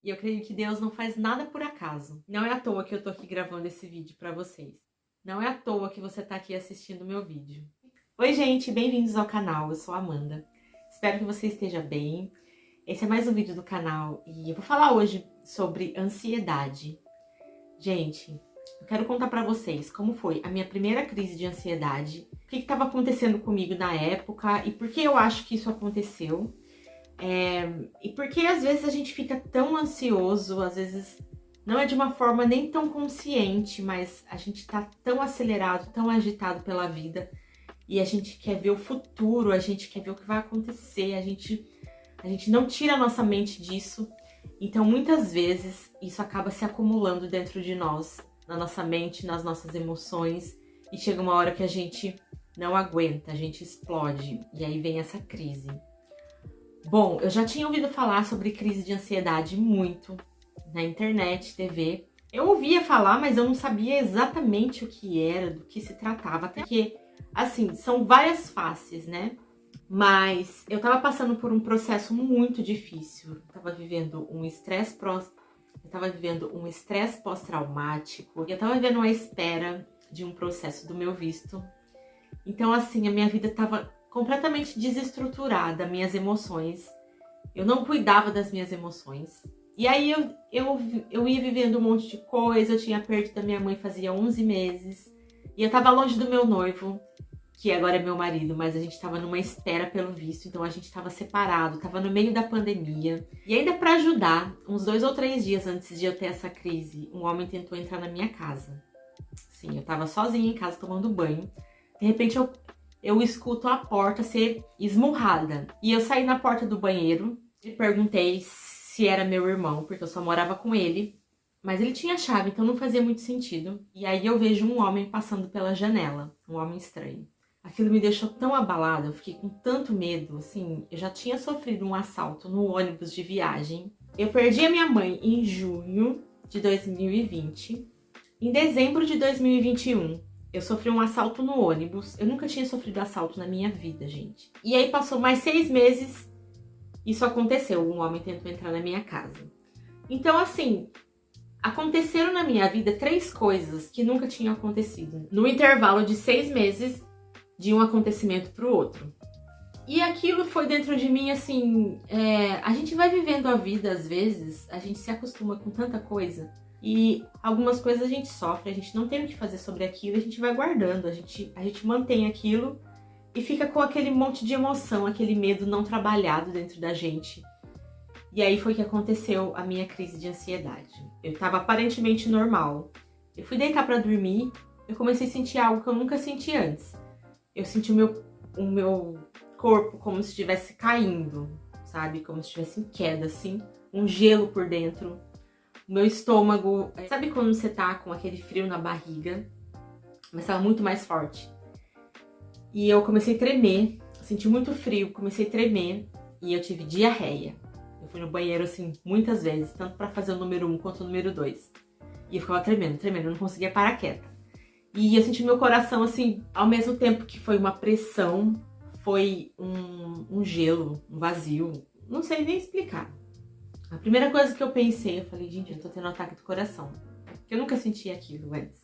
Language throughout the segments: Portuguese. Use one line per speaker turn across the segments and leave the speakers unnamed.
E eu creio que Deus não faz nada por acaso. Não é à toa que eu tô aqui gravando esse vídeo pra vocês. Não é à toa que você tá aqui assistindo o meu vídeo. Oi, gente, bem-vindos ao canal. Eu sou a Amanda. Espero que você esteja bem. Esse é mais um vídeo do canal e eu vou falar hoje sobre ansiedade. Gente, eu quero contar pra vocês como foi a minha primeira crise de ansiedade, o que estava acontecendo comigo na época e por que eu acho que isso aconteceu. E porque às vezes a gente fica tão ansioso, às vezes não é de uma forma nem tão consciente, mas a gente tá tão acelerado, tão agitado pela vida e a gente quer ver o futuro, a gente quer ver o que vai acontecer, a gente não tira a nossa mente disso. Então muitas vezes isso acaba se acumulando dentro de nós, na nossa mente, nas nossas emoções, e chega uma hora que a gente não aguenta, a gente explode e aí vem essa crise. Bom, eu já tinha ouvido falar sobre crise de ansiedade muito na internet, TV. Eu ouvia falar, mas eu não sabia exatamente o que era, do que se tratava, até que, assim, são várias faces, né? Mas eu tava passando por um processo muito difícil. Eu tava vivendo um estresse pós-traumático. Eu tava vivendo a espera de um processo do meu visto. Então, assim, a minha vida tava completamente desestruturada, minhas emoções. Eu não cuidava das minhas emoções. E aí eu ia vivendo um monte de coisa, eu tinha perdido a minha mãe fazia 11 meses. E eu tava longe do meu noivo, que agora é meu marido, mas a gente tava numa espera pelo visto, então a gente tava separado, tava no meio da pandemia. E ainda pra ajudar, uns 2 ou 3 dias antes de eu ter essa crise, um homem tentou entrar na minha casa. Sim, eu tava sozinha em casa tomando banho. De repente eu escuto a porta ser esmurrada. E eu saí na porta do banheiro e perguntei se era meu irmão, porque eu só morava com ele. Mas ele tinha chave, então não fazia muito sentido. E aí eu vejo um homem passando pela janela, um homem estranho. Aquilo me deixou tão abalada, eu fiquei com tanto medo, assim, eu já tinha sofrido um assalto no ônibus de viagem. Eu perdi a minha mãe em junho de 2020. Em dezembro de 2021, eu sofri um assalto no ônibus. Eu nunca tinha sofrido assalto na minha vida, gente. E aí passou mais 6 meses, isso aconteceu, um homem tentou entrar na minha casa. Então, assim, aconteceram na minha vida 3 coisas que nunca tinham acontecido. No intervalo de 6 meses, de um acontecimento para o outro. E aquilo foi dentro de mim, assim, a gente vai vivendo a vida às vezes, a gente se acostuma com tanta coisa e algumas coisas a gente sofre, a gente não tem o que fazer sobre aquilo, a gente vai guardando, a gente mantém aquilo e fica com aquele monte de emoção, aquele medo não trabalhado dentro da gente. E aí foi que aconteceu a minha crise de ansiedade. Eu tava aparentemente normal. Eu fui deitar para dormir, eu comecei a sentir algo que eu nunca senti antes. Eu senti o meu corpo como se estivesse caindo, sabe? Como se estivesse em queda, assim. Um gelo por dentro. O meu estômago... Sabe quando você tá com aquele frio na barriga? Mas tava muito mais forte. E eu comecei a tremer. Senti muito frio, comecei a tremer. E eu tive diarreia. Eu fui no banheiro, assim, muitas vezes. Tanto pra fazer o número 1 quanto o número 2. E eu ficava tremendo. Eu não conseguia parar quieta. E eu senti meu coração, assim, ao mesmo tempo que foi uma pressão, foi um gelo, um vazio. Não sei nem explicar. A primeira coisa que eu pensei, eu falei, gente, eu tô tendo um ataque do coração. Porque eu nunca senti aquilo antes.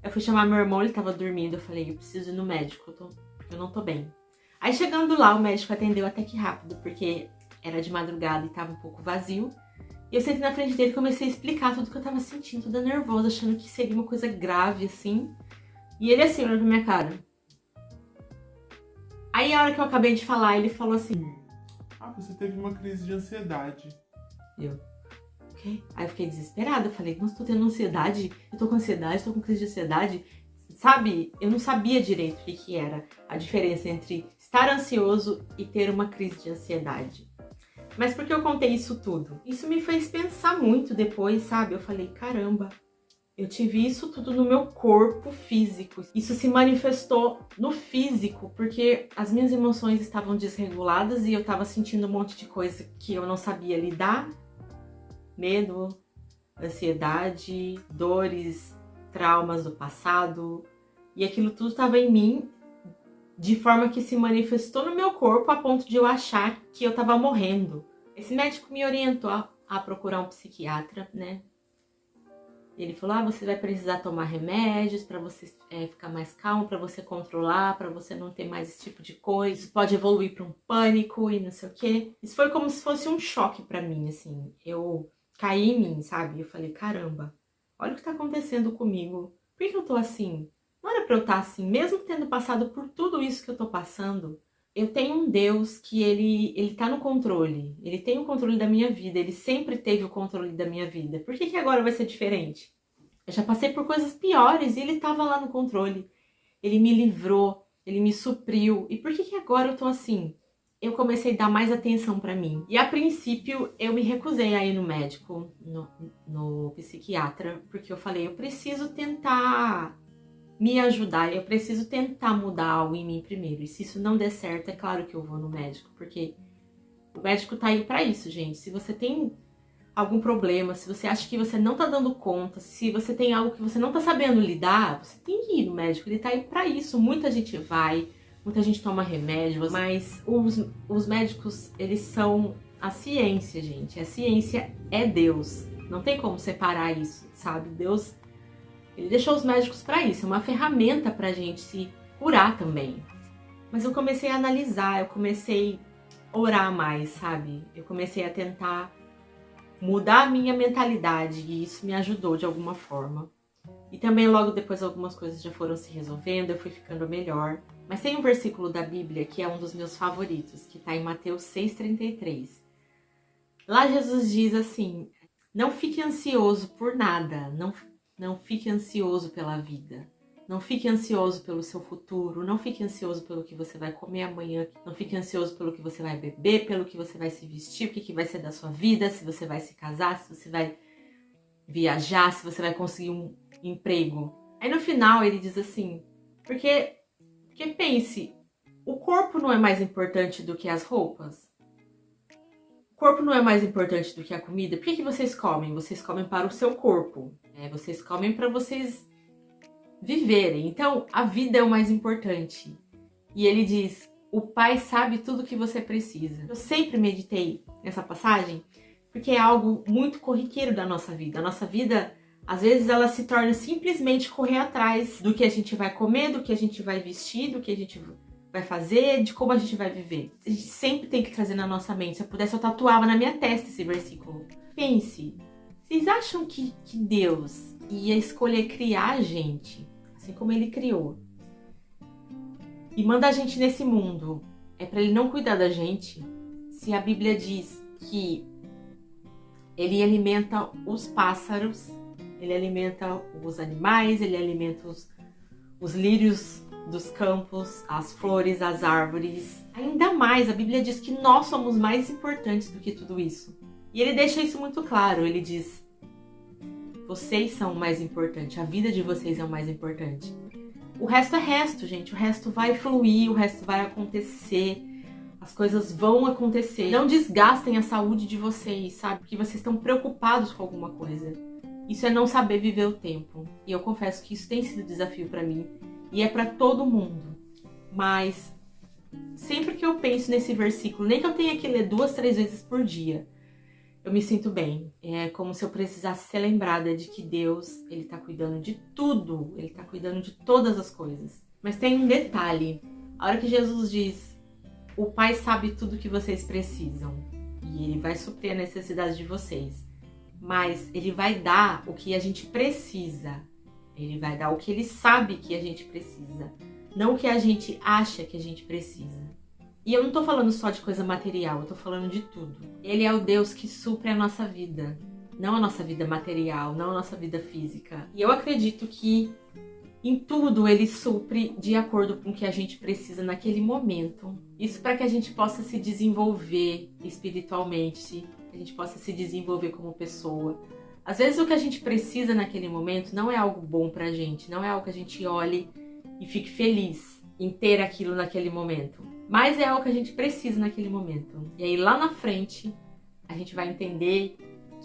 Eu fui chamar meu irmão, ele tava dormindo, eu falei, eu preciso ir no médico, porque eu não tô bem. Aí chegando lá, o médico atendeu até que rápido, porque era de madrugada e tava um pouco vazio. E eu sentei na frente dele e comecei a explicar tudo que eu tava sentindo, toda nervosa, achando que seria uma coisa grave, assim. E ele assim, olhando pra minha cara. Aí a hora que eu acabei de falar, ele falou assim...
Ah, você teve uma crise de ansiedade.
Eu... O quê? Aí eu fiquei desesperada, eu falei, nossa, tô tendo ansiedade? Eu tô com ansiedade, tô com crise de ansiedade? Sabe, eu não sabia direito o que era a diferença entre estar ansioso e ter uma crise de ansiedade. Mas por que eu contei isso tudo? Isso me fez pensar muito depois, sabe? Eu falei, caramba, eu tive isso tudo no meu corpo físico. Isso se manifestou no físico, porque as minhas emoções estavam desreguladas e eu tava sentindo um monte de coisa que eu não sabia lidar. Medo, ansiedade, dores, traumas do passado. E aquilo tudo estava em mim de forma que se manifestou no meu corpo a ponto de eu achar que eu tava morrendo. Esse médico me orientou a procurar um psiquiatra, né? Ele falou, você vai precisar tomar remédios para você ficar mais calmo, para você controlar, para você não ter mais esse tipo de coisa. Isso pode evoluir para um pânico e não sei o quê. Isso foi como se fosse um choque para mim, assim. Eu caí em mim, sabe? Eu falei, caramba, olha o que tá acontecendo comigo. Por que eu tô assim? Não era pra eu estar assim, mesmo tendo passado por tudo isso que eu tô passando. Eu tenho um Deus que ele tá no controle. Ele tem o controle da minha vida. Ele sempre teve o controle da minha vida. Por que agora vai ser diferente? Eu já passei por coisas piores e ele tava lá no controle. Ele me livrou, ele me supriu. E por que agora eu tô assim? Eu comecei a dar mais atenção pra mim. E a princípio eu me recusei a ir no médico, no psiquiatra, porque eu falei, eu preciso tentar me ajudar, eu preciso tentar mudar algo em mim primeiro. E se isso não der certo, é claro que eu vou no médico, porque o médico tá aí pra isso, gente. Se você tem algum problema, se você acha que você não tá dando conta, se você tem algo que você não tá sabendo lidar, você tem que ir no médico, ele tá aí pra isso. Muita gente vai, muita gente toma remédio, mas os médicos, eles são a ciência, gente. A ciência é Deus. Não tem como separar isso, sabe? Deus, ele deixou os médicos para isso, é uma ferramenta pra gente se curar também. Mas eu comecei a analisar, eu comecei a orar mais, sabe? Eu comecei a tentar mudar a minha mentalidade e isso me ajudou de alguma forma. E também logo depois algumas coisas já foram se resolvendo, eu fui ficando melhor. Mas tem um versículo da Bíblia que é um dos meus favoritos, que está em Mateus 6,33. Lá Jesus diz assim, não fique ansioso por nada, não fique ansioso pela vida. Não fique ansioso pelo seu futuro, não fique ansioso pelo que você vai comer amanhã, não fique ansioso pelo que você vai beber, pelo que você vai se vestir, o que vai ser da sua vida, se você vai se casar, se você vai viajar, se você vai conseguir um emprego. Aí no final ele diz assim, porque pense, o corpo não é mais importante do que as roupas? O corpo não é mais importante do que a comida? Por que vocês comem? Vocês comem para o seu corpo, vocês comem para vocês viverem. Então, a vida é o mais importante. E ele diz, o Pai sabe tudo o que você precisa. Eu sempre meditei nessa passagem, porque é algo muito corriqueiro da nossa vida. A nossa vida, às vezes, ela se torna simplesmente correr atrás do que a gente vai comer, do que a gente vai vestir, do que a gente vai fazer, de como a gente vai viver. A gente sempre tem que trazer na nossa mente. Se eu pudesse, eu tatuava na minha testa esse versículo. Pense, vocês acham que Deus ia escolher criar a gente, assim como ele criou, e manda a gente nesse mundo, para ele não cuidar da gente? Se a Bíblia diz que ele alimenta os pássaros, ele alimenta os animais, ele alimenta os lírios dos campos, as flores, as árvores. Ainda mais, a Bíblia diz que nós somos mais importantes do que tudo isso. E ele deixa isso muito claro, ele diz, vocês são o mais importante, a vida de vocês é o mais importante. O resto é resto, gente, o resto vai fluir, o resto vai acontecer, as coisas vão acontecer. Não desgastem a saúde de vocês, sabe? Porque vocês estão preocupados com alguma coisa. Isso é não saber viver o tempo. E eu confesso que isso tem sido desafio pra mim. E é pra todo mundo. Mas sempre que eu penso nesse versículo, nem que eu tenha que ler 2, 3 vezes por dia, eu me sinto bem. É como se eu precisasse ser lembrada de que Deus, ele tá cuidando de tudo. Ele tá cuidando de todas as coisas. Mas tem um detalhe. A hora que Jesus diz, o Pai sabe tudo que vocês precisam. E ele vai suprir a necessidade de vocês. Mas ele vai dar o que a gente precisa. Ele vai dar o que ele sabe que a gente precisa. Não o que a gente acha que a gente precisa. E eu não tô falando só de coisa material, eu tô falando de tudo. Ele é o Deus que supre a nossa vida. Não a nossa vida material, não a nossa vida física. E eu acredito que em tudo ele supre de acordo com o que a gente precisa naquele momento. Isso para que a gente possa se desenvolver espiritualmente, que a gente possa se desenvolver como pessoa. Às vezes o que a gente precisa naquele momento não é algo bom pra gente, não é algo que a gente olhe e fique feliz em ter aquilo naquele momento. Mas é algo que a gente precisa naquele momento. E aí lá na frente a gente vai entender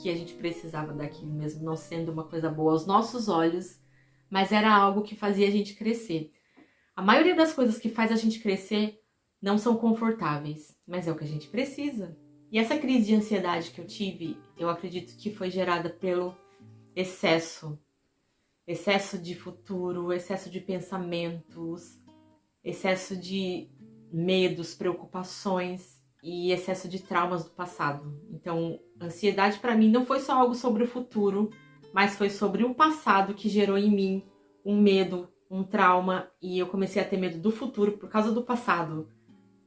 que a gente precisava daquilo mesmo, não sendo uma coisa boa aos nossos olhos, mas era algo que fazia a gente crescer. A maioria das coisas que faz a gente crescer não são confortáveis, mas é o que a gente precisa. E essa crise de ansiedade que eu tive, eu acredito que foi gerada pelo excesso de futuro, excesso de pensamentos, excesso de medos, preocupações e excesso de traumas do passado. Então, ansiedade para mim não foi só algo sobre o futuro, mas foi sobre o passado que gerou em mim um medo, um trauma, e eu comecei a ter medo do futuro por causa do passado.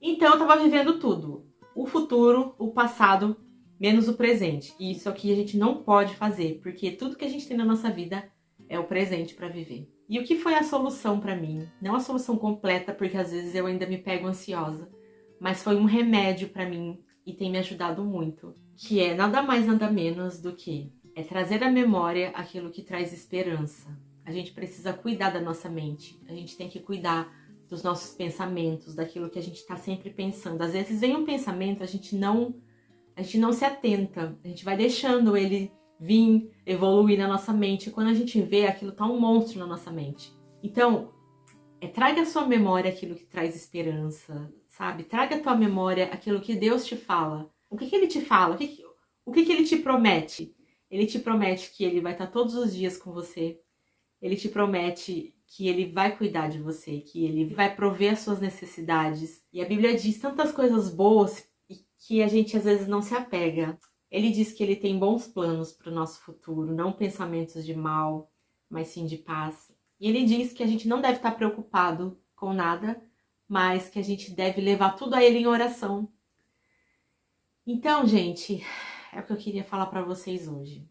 Então eu tava vivendo tudo. O futuro, o passado, menos o presente. E isso aqui a gente não pode fazer, porque tudo que a gente tem na nossa vida é o presente para viver. E o que foi a solução para mim? Não a solução completa, porque às vezes eu ainda me pego ansiosa, mas foi um remédio para mim e tem me ajudado muito, que é nada mais nada menos do que trazer à memória aquilo que traz esperança. A gente precisa cuidar da nossa mente, a gente tem que cuidar dos nossos pensamentos, daquilo que a gente está sempre pensando. Às vezes vem um pensamento, a gente não se atenta, a gente vai deixando ele vir, evoluir na nossa mente. E quando a gente vê, aquilo tá um monstro na nossa mente. Então, traga à sua memória aquilo que traz esperança, sabe? Traga à tua memória aquilo que Deus te fala. O que ele te fala? O que ele te promete? Ele te promete que ele vai estar todos os dias com você. Ele te promete que ele vai cuidar de você, que ele vai prover as suas necessidades. E a Bíblia diz tantas coisas boas que a gente às vezes não se apega. Ele diz que ele tem bons planos para o nosso futuro, não pensamentos de mal, mas sim de paz. E ele diz que a gente não deve estar preocupado com nada, mas que a gente deve levar tudo a ele em oração. Então, gente, é o que eu queria falar para vocês hoje.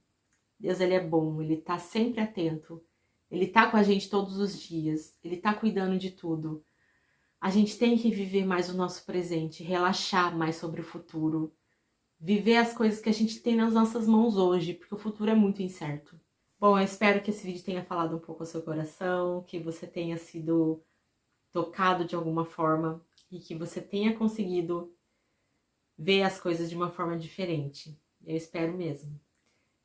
Deus, ele é bom, ele tá sempre atento. Ele tá com a gente todos os dias, ele tá cuidando de tudo. A gente tem que viver mais o nosso presente, relaxar mais sobre o futuro, viver as coisas que a gente tem nas nossas mãos hoje, porque o futuro é muito incerto. Bom, eu espero que esse vídeo tenha falado um pouco ao seu coração, que você tenha sido tocado de alguma forma e que você tenha conseguido ver as coisas de uma forma diferente. Eu espero mesmo.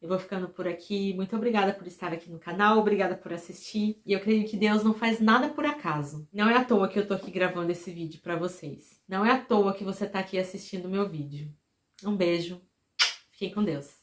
Eu vou ficando por aqui. Muito obrigada por estar aqui no canal, obrigada por assistir. E eu creio que Deus não faz nada por acaso. Não é à toa que eu tô aqui gravando esse vídeo pra vocês. Não é à toa que você tá aqui assistindo o meu vídeo. Um beijo. Fiquem com Deus.